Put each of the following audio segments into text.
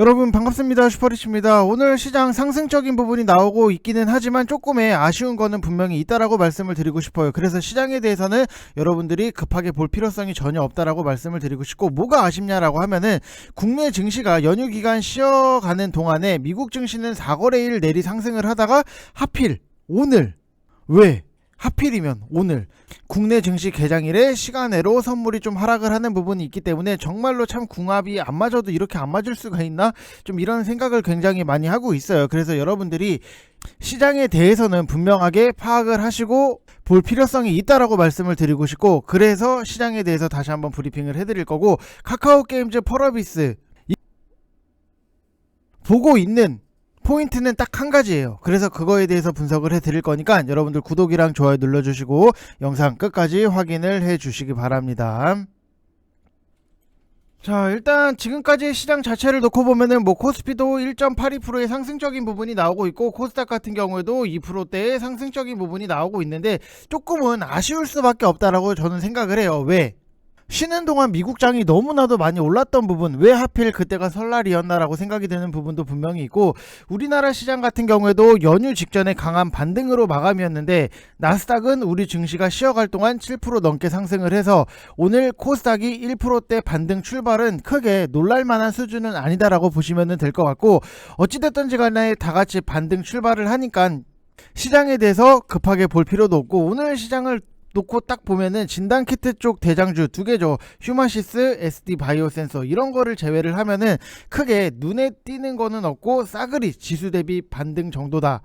여러분 반갑습니다. 슈퍼리치입니다. 오늘 시장 상승적인 부분이 나오고 있기는 하지만 조금의 아쉬운 거는 분명히 있다라고 말씀을 드리고 싶어요. 그래서 시장에 대해서는 여러분들이 급하게 볼 필요성이 전혀 없다라고 말씀을 드리고 싶고, 뭐가 아쉽냐라고 하면은 국내 증시가 연휴 기간 쉬어가는 동안에 미국 증시는 4거래일 내리 상승을 하다가 하필 오늘, 왜 하필이면 오늘 국내 증시 개장일에 시간외로 선물이 좀 하락을 하는 부분이 있기 때문에 정말로 참 궁합이 안 맞아도 이렇게 안 맞을 수가 있나, 좀 이런 생각을 굉장히 많이 하고 있어요. 그래서 여러분들이 시장에 대해서는 분명하게 파악을 하시고 볼 필요성이 있다라고 말씀을 드리고 싶고, 그래서 시장에 대해서 다시 한번 브리핑을 해드릴 거고, 카카오게임즈 펄어비스 보고 있는 포인트는 딱 한 가지예요. 그래서 그거에 대해서 분석을 해드릴 거니까 여러분들 구독이랑 좋아요 눌러주시고 영상 끝까지 확인을 해주시기 바랍니다. 자, 일단 지금까지 시장 자체를 놓고 보면은 코스피도 1.82%의 상승적인 부분이 나오고 있고, 코스닥 같은 경우에도 2%대의 상승적인 부분이 나오고 있는데 조금은 아쉬울 수밖에 없다라고 저는 생각을 해요. 왜? 쉬는 동안 미국장이 너무나도 많이 올랐던 부분, 왜 하필 그때가 설날이었나라고 생각이 드는 부분도 분명히 있고, 우리나라 시장 같은 경우에도 연휴 직전에 강한 반등으로 마감이었는데 나스닥은 우리 증시가 쉬어갈 동안 7% 넘게 상승을 해서 오늘 코스닥이 1%대 반등 출발은 크게 놀랄만한 수준은 아니다라고 보시면 될 것 같고, 어찌됐든지 간에 다같이 반등 출발을 하니까 시장에 대해서 급하게 볼 필요도 없고, 오늘 시장을 놓고 딱 보면은 진단키트 쪽 대장주 두 개죠. 휴마시스, SD 바이오센서, 이런 거를 제외를 하면은 크게 눈에 띄는 거는 없고 싸그리 지수 대비 반등 정도다,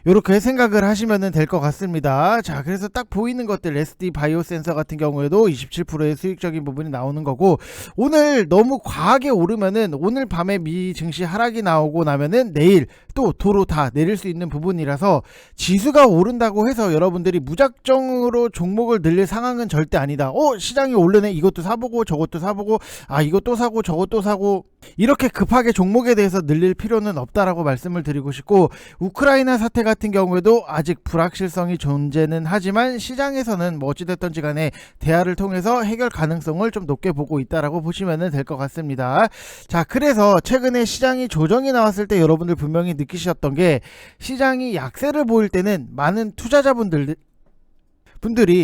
이렇게 생각을 하시면 될 것 같습니다. 자, 그래서 딱 보이는 것들, SD 바이오센서 같은 경우에도 27%의 수익적인 부분이 나오는 거고, 오늘 너무 과하게 오르면은 오늘 밤에 미 증시 하락이 나오고 나면은 내일 또 도로 다 내릴 수 있는 부분이라서 지수가 오른다고 해서 여러분들이 무작정으로 종목을 늘릴 상황은 절대 아니다. 시장이 오르네, 이것도 사보고 저것도 사보고, 이것도 사고 저것도 사고, 이렇게 급하게 종목에 대해서 늘릴 필요는 없다라고 말씀을 드리고 싶고, 우크라이나 사태 같은 경우에도 아직 불확실성이 존재는 하지만 시장에서는 어찌됐든지 간에 대화를 통해서 해결 가능성을 좀 높게 보고 있다라고 보시면 될 것 같습니다. 자, 그래서 최근에 시장이 조정이 나왔을 때 여러분들 분명히 느끼셨던 게, 시장이 약세를 보일 때는 많은 투자자분들이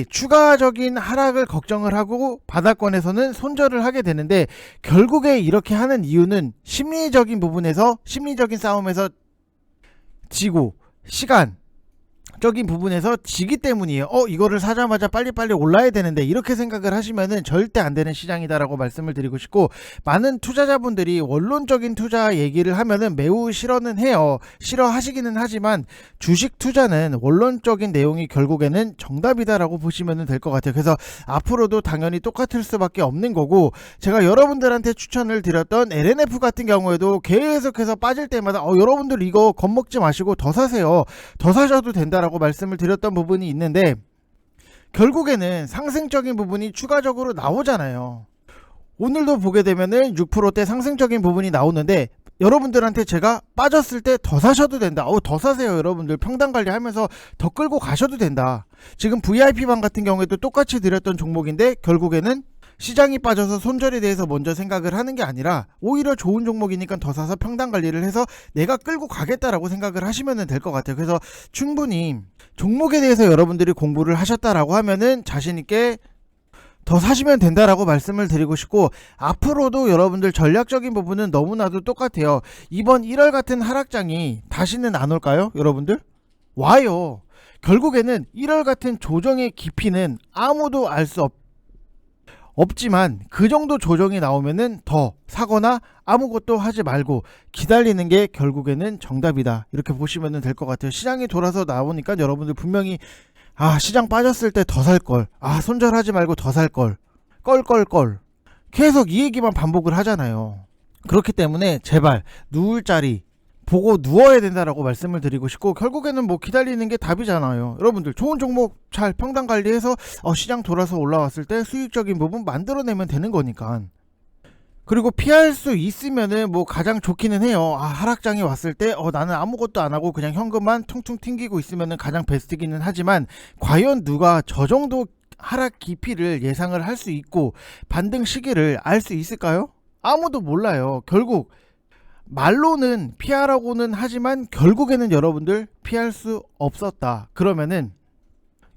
추가적인 하락을 걱정을 하고 바닥권에서는 손절을 하게 되는데, 결국에 이렇게 하는 이유는 심리적인 부분에서, 심리적인 싸움에서 지고 시간적인 부분에서 지기 때문이에요. 이거를 사자마자 빨리빨리 올라야 되는데, 이렇게 생각을 하시면은 절대 안 되는 시장이다라고 말씀을 드리고 싶고, 많은 투자자분들이 원론적인 투자 얘기를 하면은 매우 싫어는 해요. 싫어하시기는 하지만 주식 투자는 원론적인 내용이 결국에는 정답이다라고 보시면 될 것 같아요. 그래서 앞으로도 당연히 똑같을 수밖에 없는 거고, 제가 여러분들한테 추천을 드렸던 LNF 같은 경우에도 계속해서 빠질 때마다 여러분들 이거 겁먹지 마시고 더 사세요, 더 사셔도 된다라고 말씀을 드렸던 부분이 있는데, 결국에는 상승적인 부분이 추가적으로 나오잖아요. 오늘도 보게 되면은 6%대 상승적인 부분이 나오는데, 여러분들한테 제가 빠졌을 때 더 사셔도 된다, 더 사세요, 여러분들 평단 관리하면서 더 끌고 가셔도 된다. 지금 VIP방 같은 경우에도 똑같이 드렸던 종목인데, 결국에는 시장이 빠져서 손절에 대해서 먼저 생각을 하는 게 아니라 오히려 좋은 종목이니까 더 사서 평단 관리를 해서 내가 끌고 가겠다라고 생각을 하시면 될 것 같아요. 그래서 충분히 종목에 대해서 여러분들이 공부를 하셨다라고 하면은 자신있게 더 사시면 된다라고 말씀을 드리고 싶고, 앞으로도 여러분들 전략적인 부분은 너무나도 똑같아요. 이번 1월 같은 하락장이 다시는 안 올까요? 여러분들 와요. 결국에는 1월 같은 조정의 깊이는 아무도 알 수 없지만 그 정도 조정이 나오면은 더 사거나 아무것도 하지 말고 기다리는 게 결국에는 정답이다, 이렇게 보시면 될 것 같아요. 시장이 돌아서 나오니까 여러분들 분명히 시장 빠졌을 때 더 살걸, 손절하지 말고 더 살걸, 껄껄껄 계속 이 얘기만 반복을 하잖아요. 그렇기 때문에 제발 누울 자리 보고 누워야 된다라고 말씀을 드리고 싶고, 결국에는 기다리는 게 답이잖아요. 여러분들 좋은 종목 잘 평단 관리해서 시장 돌아서 올라왔을 때 수익적인 부분 만들어내면 되는 거니까. 그리고 피할 수 있으면은 가장 좋기는 해요. 하락장이 왔을 때 나는 아무것도 안 하고 그냥 현금만 퉁퉁 튕기고 있으면은 가장 베스트기는 하지만, 과연 누가 저 정도 하락 깊이를 예상을 할 수 있고 반등 시기를 알 수 있을까요? 아무도 몰라요. 결국 말로는 피하라고는 하지만 결국에는 여러분들 피할 수 없었다. 그러면은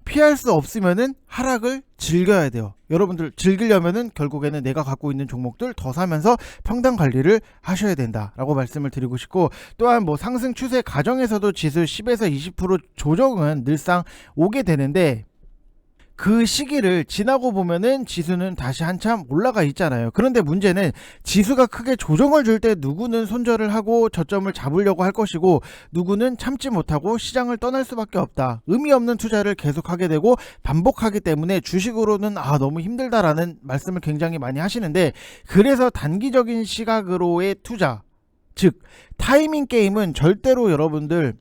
피할 수 없으면은 하락을 즐겨야 돼요. 여러분들 즐기려면은 결국에는 내가 갖고 있는 종목들 더 사면서 평단 관리를 하셔야 된다라고 말씀을 드리고 싶고, 또한 뭐 상승 추세 과정에서도 지수 10에서 20% 조정은 늘상 오게 되는데 그 시기를 지나고 보면은 지수는 다시 한참 올라가 있잖아요. 그런데 문제는 지수가 크게 조정을 줄 때 누구는 손절을 하고 저점을 잡으려고 할 것이고, 누구는 참지 못하고 시장을 떠날 수밖에 없다. 의미 없는 투자를 계속하게 되고 반복하기 때문에 주식으로는 너무 힘들다라는 말씀을 굉장히 많이 하시는데, 그래서 단기적인 시각으로의 투자, 즉 타이밍 게임은 절대로 여러분들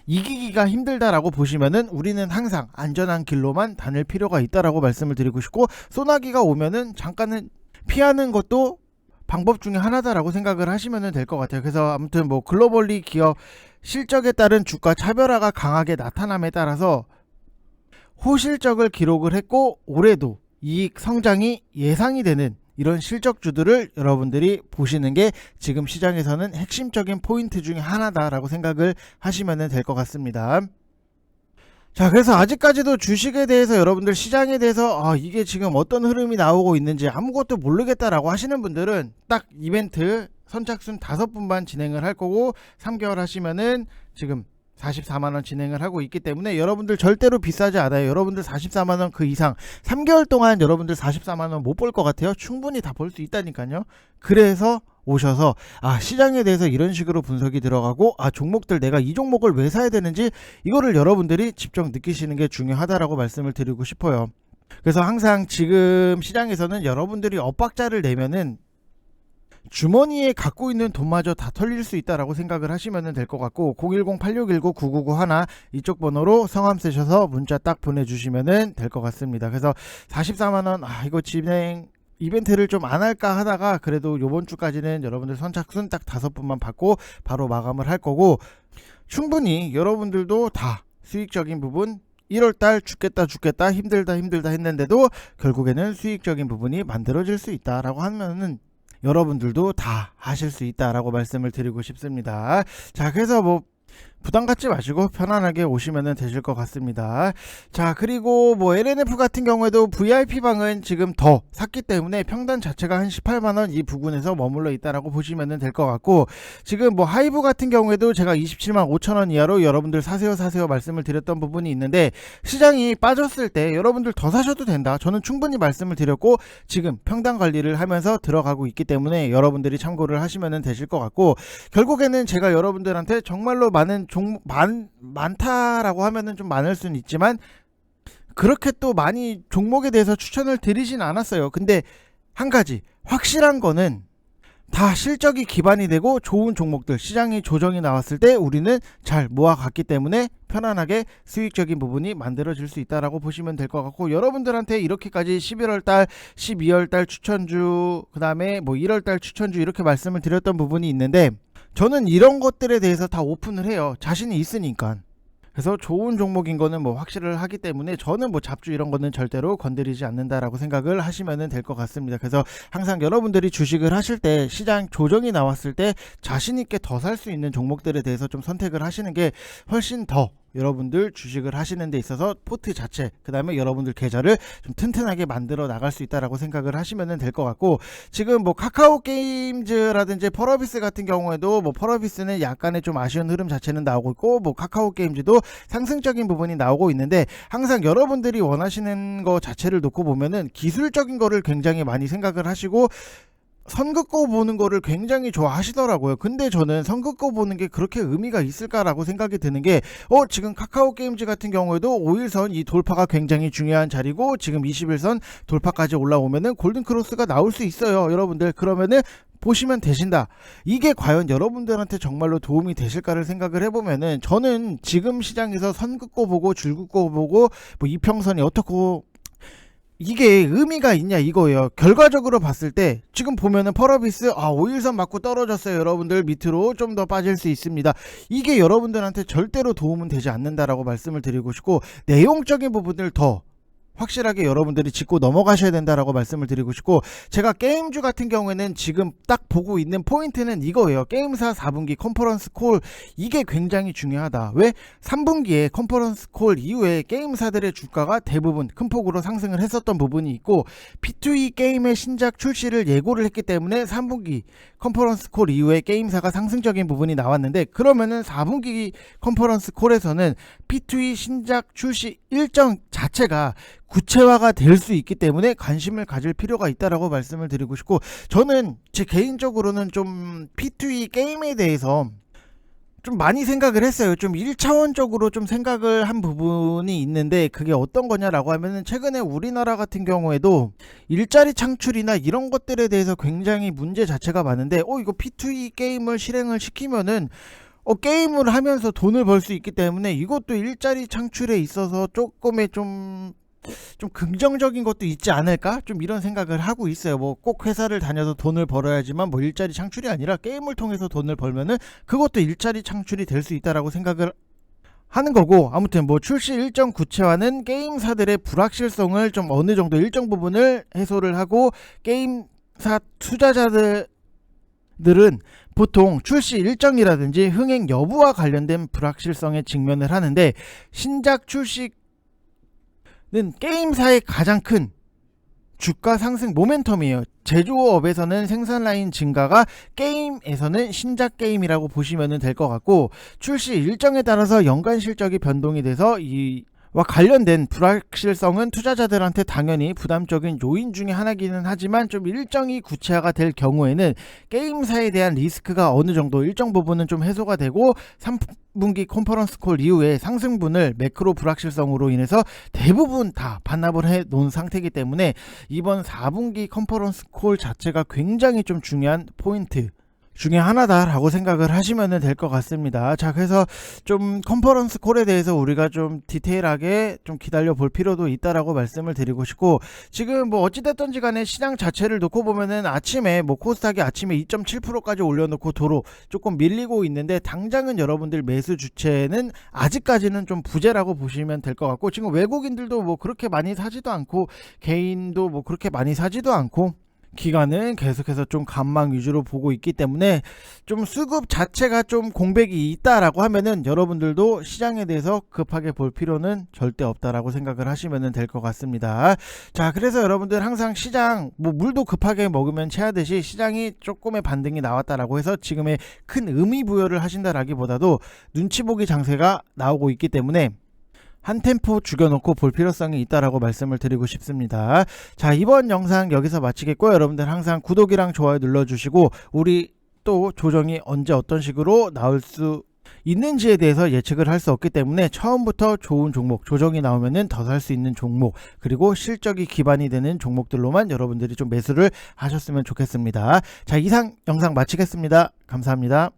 이기기가 힘들다라고 보시면은 우리는 항상 안전한 길로만 다닐 필요가 있다라고 말씀을 드리고 싶고, 소나기가 오면은 잠깐은 피하는 것도 방법 중에 하나다라고 생각을 하시면 될 것 같아요. 그래서 아무튼 뭐 글로벌리 기업 실적에 따른 주가 차별화가 강하게 나타남에 따라서 호실적을 기록을 했고, 올해도 이익 성장이 예상이 되는 이런 실적주들을 여러분들이 보시는 게 지금 시장에서는 핵심적인 포인트 중에 하나다라고 생각을 하시면 될 것 같습니다. 자, 그래서 아직까지도 주식에 대해서 여러분들 시장에 대해서 이게 지금 어떤 흐름이 나오고 있는지 아무것도 모르겠다라고 하시는 분들은 딱 이벤트 선착순 5분만 진행을 할 거고, 3개월 하시면은 지금 44만원 진행을 하고 있기 때문에 여러분들 절대로 비싸지 않아요. 여러분들 44만원 그 이상 3개월 동안 여러분들 44만원 못 벌 것 같아요? 충분히 다 벌 수 있다니까요. 그래서 오셔서 시장에 대해서 이런 식으로 분석이 들어가고 종목들 내가 이 종목을 왜 사야 되는지 이거를 여러분들이 직접 느끼시는 게 중요하다라고 말씀을 드리고 싶어요. 그래서 항상 지금 시장에서는 여러분들이 엇박자를 내면은 주머니에 갖고 있는 돈마저 다 털릴 수 있다라고 생각을 하시면 될 것 같고, 010-8619-9991 이쪽 번호로 성함 쓰셔서 문자 딱 보내주시면 될 것 같습니다. 그래서 44만원 이거 진행 이벤트를 좀 안 할까 하다가 그래도 요번 주까지는 여러분들 선착순 딱 5분만 받고 바로 마감을 할 거고, 충분히 여러분들도 다 수익적인 부분 1월달 죽겠다 힘들다 했는데도 결국에는 수익적인 부분이 만들어질 수 있다라고 하면은 여러분들도 다 하실 수 있다라고 말씀을 드리고 싶습니다. 자, 그래서 뭐 부담 갖지 마시고 편안하게 오시면 되실 것 같습니다. 자, 그리고 뭐 LNF 같은 경우에도 VIP방은 지금 더 샀기 때문에 평단 자체가 한 18만원 이 부근에서 머물러 있다라고 보시면 될 것 같고, 지금 뭐 하이브 같은 경우에도 제가 27만 5천원 이하로 여러분들 사세요 말씀을 드렸던 부분이 있는데, 시장이 빠졌을 때 여러분들 더 사셔도 된다, 저는 충분히 말씀을 드렸고, 지금 평단 관리를 하면서 들어가고 있기 때문에 여러분들이 참고를 하시면 되실 것 같고, 결국에는 제가 여러분들한테 정말로 많은 많다라고 하면은 좀 많을 수는 있지만 그렇게 또 많이 종목에 대해서 추천을 드리진 않았어요. 근데 한 가지 확실한 거는 다 실적이 기반이 되고 좋은 종목들, 시장이 조정이 나왔을 때 우리는 잘 모아갔기 때문에 편안하게 수익적인 부분이 만들어질 수 있다라고 보시면 될 것 같고, 여러분들한테 이렇게까지 11월달 12월달 추천주, 그 다음에 뭐 1월달 추천주 이렇게 말씀을 드렸던 부분이 있는데, 저는 이런 것들에 대해서 다 오픈을 해요. 자신이 있으니까. 그래서 좋은 종목인 거는 뭐 확실을 하기 때문에 저는 뭐 잡주 이런 거는 절대로 건드리지 않는다라고 생각을 하시면 될 것 같습니다. 그래서 항상 여러분들이 주식을 하실 때 시장 조정이 나왔을 때 자신 있게 더 살 수 있는 종목들에 대해서 좀 선택을 하시는 게 훨씬 더 여러분들 주식을 하시는 데 있어서 포트 자체, 그 다음에 여러분들 계좌를 좀 튼튼하게 만들어 나갈 수 있다라고 생각을 하시면 될 것 같고, 지금 뭐 카카오 게임즈라든지 펄어비스 같은 경우에도 뭐 펄어비스는 약간의 좀 아쉬운 흐름 자체는 나오고 있고, 뭐 카카오 게임즈도 상승적인 부분이 나오고 있는데, 항상 여러분들이 원하시는 거 자체를 놓고 보면은 기술적인 거를 굉장히 많이 생각을 하시고 선긋고 보는 거를 굉장히 좋아하시더라고요. 근데 저는 선긋고 보는 게 그렇게 의미가 있을까라고 생각이 드는 게, 지금 카카오 게임즈 같은 경우에도 5일선 이 돌파가 굉장히 중요한 자리고, 지금 21선 돌파까지 올라오면은 골든 크로스가 나올 수 있어요. 여러분들 그러면은 보시면 되신다. 이게 과연 여러분들한테 정말로 도움이 되실까를 생각을 해보면은, 저는 지금 시장에서 선긋고 보고 줄긋고 보고 뭐 이평선이 어떻고 이게 의미가 있냐 이거예요. 결과적으로 봤을 때 지금 보면은 펄어비스 5일선 맞고 떨어졌어요. 여러분들 밑으로 좀 더 빠질 수 있습니다. 이게 여러분들한테 절대로 도움은 되지 않는다라고 말씀을 드리고 싶고, 내용적인 부분을 더 확실하게 여러분들이 짚고 넘어가셔야 된다라고 말씀을 드리고 싶고, 제가 게임주 같은 경우에는 지금 딱 보고 있는 포인트는 이거예요. 게임사 4분기 컨퍼런스 콜, 이게 굉장히 중요하다. 왜? 3분기에 컨퍼런스 콜 이후에 게임사들의 주가가 대부분 큰 폭으로 상승을 했었던 부분이 있고, P2E 게임의 신작 출시를 예고를 했기 때문에 3분기 컨퍼런스 콜 이후에 게임사가 상승적인 부분이 나왔는데, 그러면은 4분기 컨퍼런스 콜에서는 P2E 신작 출시 일정 자체가 구체화가 될 수 있기 때문에 관심을 가질 필요가 있다라고 말씀을 드리고 싶고, 저는 제 개인적으로는 좀 P2E 게임에 대해서 좀 많이 생각을 했어요. 좀 1차원적으로 좀 생각을 한 부분이 있는데, 그게 어떤 거냐라고 하면은, 최근에 우리나라 같은 경우에도 일자리 창출이나 이런 것들에 대해서 굉장히 문제 자체가 많은데, 이거 P2E 게임을 실행을 시키면은 게임을 하면서 돈을 벌 수 있기 때문에 이것도 일자리 창출에 있어서 조금의 좀 긍정적인 것도 있지 않을까? 좀 이런 생각을 하고 있어요. 뭐 꼭 회사를 다녀서 돈을 벌어야지만 뭐 일자리 창출이 아니라 게임을 통해서 돈을 벌면은 그것도 일자리 창출이 될 수 있다라고 생각을 하는 거고, 아무튼 뭐 출시 일정 구체화는 게임사들의 불확실성을 좀 어느 정도 일정 부분을 해소를 하고, 게임사 투자자들은 보통 출시 일정이라든지 흥행 여부와 관련된 불확실성에 직면을 하는데, 신작 출시는 게임사의 가장 큰 주가 상승 모멘텀이에요. 제조업에서는 생산 라인 증가가, 게임에서는 신작 게임이라고 보시면 될 것 같고, 출시 일정에 따라서 연간 실적이 변동이 돼서 이와 관련된 불확실성은 투자자들한테 당연히 부담적인 요인 중에 하나기는 하지만, 좀 일정이 구체화가 될 경우에는 게임사에 대한 리스크가 어느 정도 일정 부분은 좀 해소가 되고, 3분기 컨퍼런스 콜 이후에 상승분을 매크로 불확실성으로 인해서 대부분 다 반납을 해 놓은 상태이기 때문에, 이번 4분기 컨퍼런스 콜 자체가 굉장히 좀 중요한 포인트 중에 하나다라고 생각을 하시면 될 것 같습니다. 자, 그래서 좀 컨퍼런스 콜에 대해서 우리가 좀 디테일하게 좀 기다려 볼 필요도 있다라고 말씀을 드리고 싶고, 지금 뭐 어찌됐든지 간에 시장 자체를 놓고 보면은 아침에 뭐 코스닥이 아침에 2.7%까지 올려놓고 도로 조금 밀리고 있는데, 당장은 여러분들 매수 주체는 아직까지는 좀 부재라고 보시면 될 것 같고, 지금 외국인들도 뭐 그렇게 많이 사지도 않고, 개인도 뭐 그렇게 많이 사지도 않고, 기간은 계속해서 좀 관망 위주로 보고 있기 때문에, 좀 수급 자체가 좀 공백이 있다라고 하면은 여러분들도 시장에 대해서 급하게 볼 필요는 절대 없다라고 생각을 하시면 될 것 같습니다. 자, 그래서 여러분들 항상 시장 뭐 물도 급하게 먹으면 체하듯이, 시장이 조금의 반등이 나왔다라고 해서 지금의 큰 의미 부여를 하신다라기보다도 눈치 보기 장세가 나오고 있기 때문에 한 템포 죽여놓고 볼 필요성이 있다라고 말씀을 드리고 싶습니다. 자, 이번 영상 여기서 마치겠고요. 여러분들 항상 구독이랑 좋아요 눌러주시고, 우리 또 조정이 언제 어떤 식으로 나올 수 있는지에 대해서 예측을 할 수 없기 때문에, 처음부터 좋은 종목, 조정이 나오면은 더 살 수 있는 종목, 그리고 실적이 기반이 되는 종목들로만 여러분들이 좀 매수를 하셨으면 좋겠습니다. 자, 이상 영상 마치겠습니다. 감사합니다.